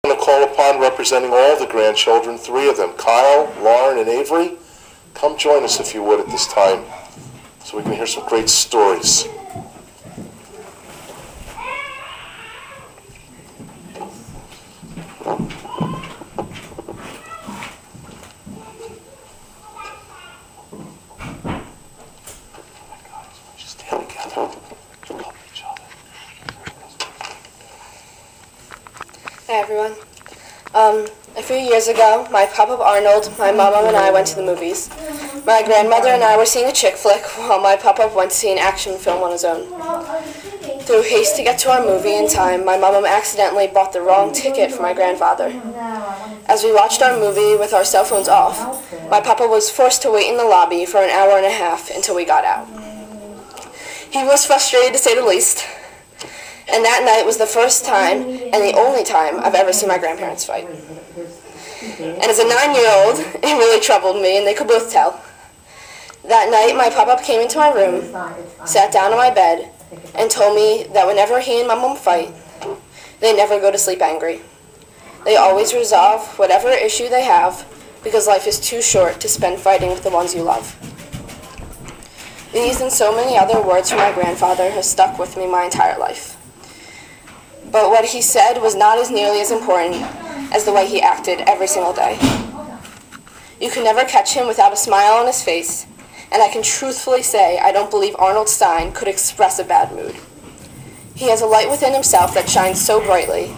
going to call upon, representing all the grandchildren, three of them, Kyle, Lauren, and Avery. Come join us if you would at this time, so we can hear some great stories. Hi everyone. A few years ago, my Papa Arnold, my mama, and I went to the movies. My grandmother and I were seeing a chick flick while my Papa went to see an action film on his own. Through haste to get to our movie in time, my mama accidentally bought the wrong ticket for my grandfather. As we watched our movie with our cell phones off, my Papa was forced to wait in the lobby for an hour and a half until we got out. He was frustrated to say the least. And that night was the first time and the only time I've ever seen my grandparents fight. And as a 9-year-old, it really troubled me, and they could both tell. That night, my papa came into my room, sat down on my bed, and told me that whenever he and my mom fight, they never go to sleep angry. They always resolve whatever issue they have, because life is too short to spend fighting with the ones you love. These and so many other words from my grandfather have stuck with me my entire life. But what he said was not as nearly as important as the way he acted every single day. You can never catch him without a smile on his face, and I can truthfully say I don't believe Arnold Stein could express a bad mood. He has a light within himself that shines so brightly,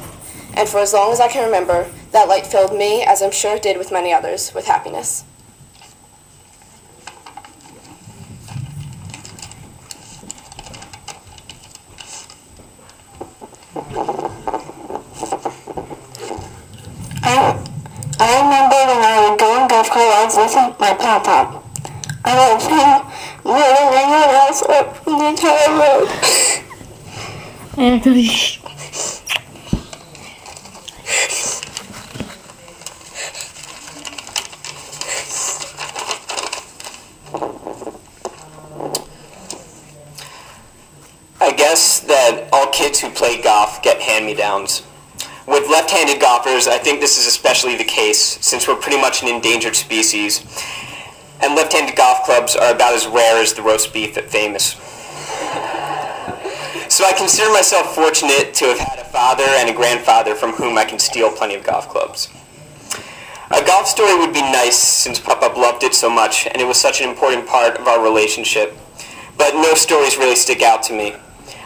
and for as long as I can remember, that light filled me, as I'm sure it did with many others, with happiness. I remember when I would go on golf carts with my papa. I loved him more than anyone else in the entire world. I guess that all kids who play golf get hand-me-downs. With left-handed golfers, I think this is especially the case, since we're pretty much an endangered species, and left-handed golf clubs are about as rare as the roast beef at Famous. So I consider myself fortunate to have had a father and a grandfather from whom I can steal plenty of golf clubs. A golf story would be nice, since Papa loved it so much, and it was such an important part of our relationship, but no stories really stick out to me.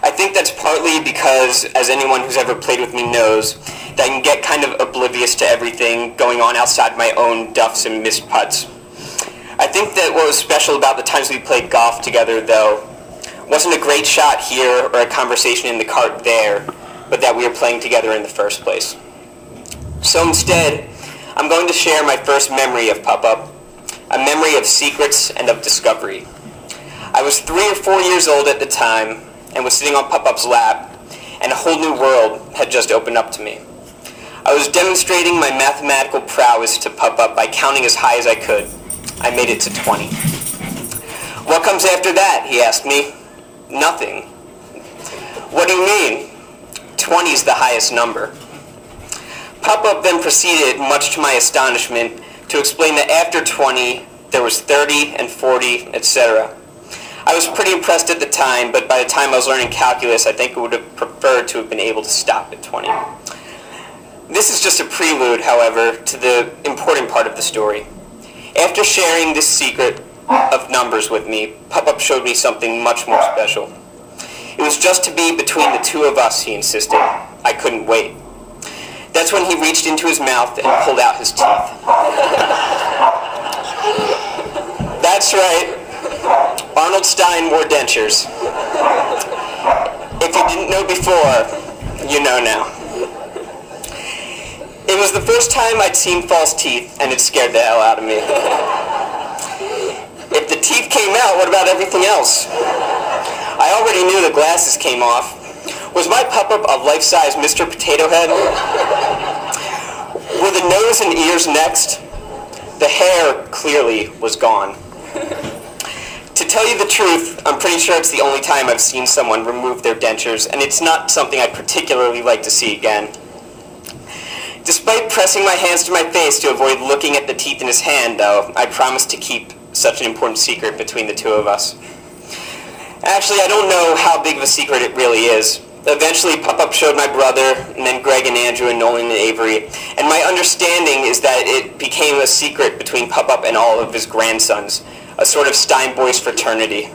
I think that's partly because, as anyone who's ever played with me knows, that I can get kind of oblivious to everything going on outside my own duffs and missed putts. I think that what was special about the times we played golf together, though, wasn't a great shot here or a conversation in the cart there, but that we were playing together in the first place. So instead, I'm going to share my first memory of Papa, a memory of secrets and of discovery. I was 3 or 4 years old at the time, and was sitting on Pop-Up's lap, and a whole new world had just opened up to me. I was demonstrating my mathematical prowess to Pop-Up by counting as high as I could. I made it to 20. "What comes after that?" he asked me. "Nothing." "What do you mean?" 20's the highest number. Pop-Up then proceeded, much to my astonishment, to explain that after 20, there was 30 and 40, etc. I was pretty impressed at the time, but by the time I was learning calculus, I think I would have preferred to have been able to stop at 20. This is just a prelude, however, to the important part of the story. After sharing this secret of numbers with me, Pop-Up showed me something much more special. It was just to be between the two of us, he insisted. I couldn't wait. That's when he reached into his mouth and pulled out his teeth. That's right. Arnold Stein wore dentures. If you didn't know before, you know now. It was the first time I'd seen false teeth, and it scared the hell out of me. If the teeth came out, what about everything else? I already knew the glasses came off. Was my Pop-Up a life-size Mr. Potato Head? Were the nose and ears next? The hair, clearly, was gone. To tell you the truth, I'm pretty sure it's the only time I've seen someone remove their dentures, and it's not something I'd particularly like to see again. Despite pressing my hands to my face to avoid looking at the teeth in his hand, though, I promised to keep such an important secret between the two of us. Actually, I don't know how big of a secret it really is. Eventually, Pop-Up showed my brother, and then Greg and Andrew and Nolan and Avery, and my understanding is that it became a secret between Pop-Up and all of his grandsons, a sort of Steinboys fraternity.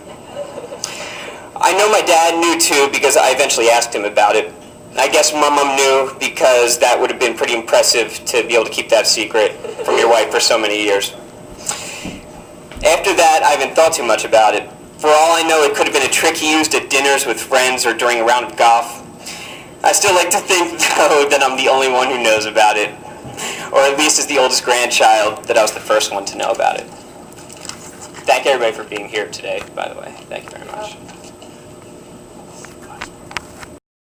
I know my dad knew too because I eventually asked him about it. I guess my mom knew because that would have been pretty impressive to be able to keep that secret from your wife for so many years. After that, I haven't thought too much about it. For all I know, it could have been a trick he used at dinners with friends or during a round of golf. I still like to think, though, that I'm the only one who knows about it. Or at least as the oldest grandchild, that I was the first one to know about it. Thank everybody for being here today, by the way. Thank you very much.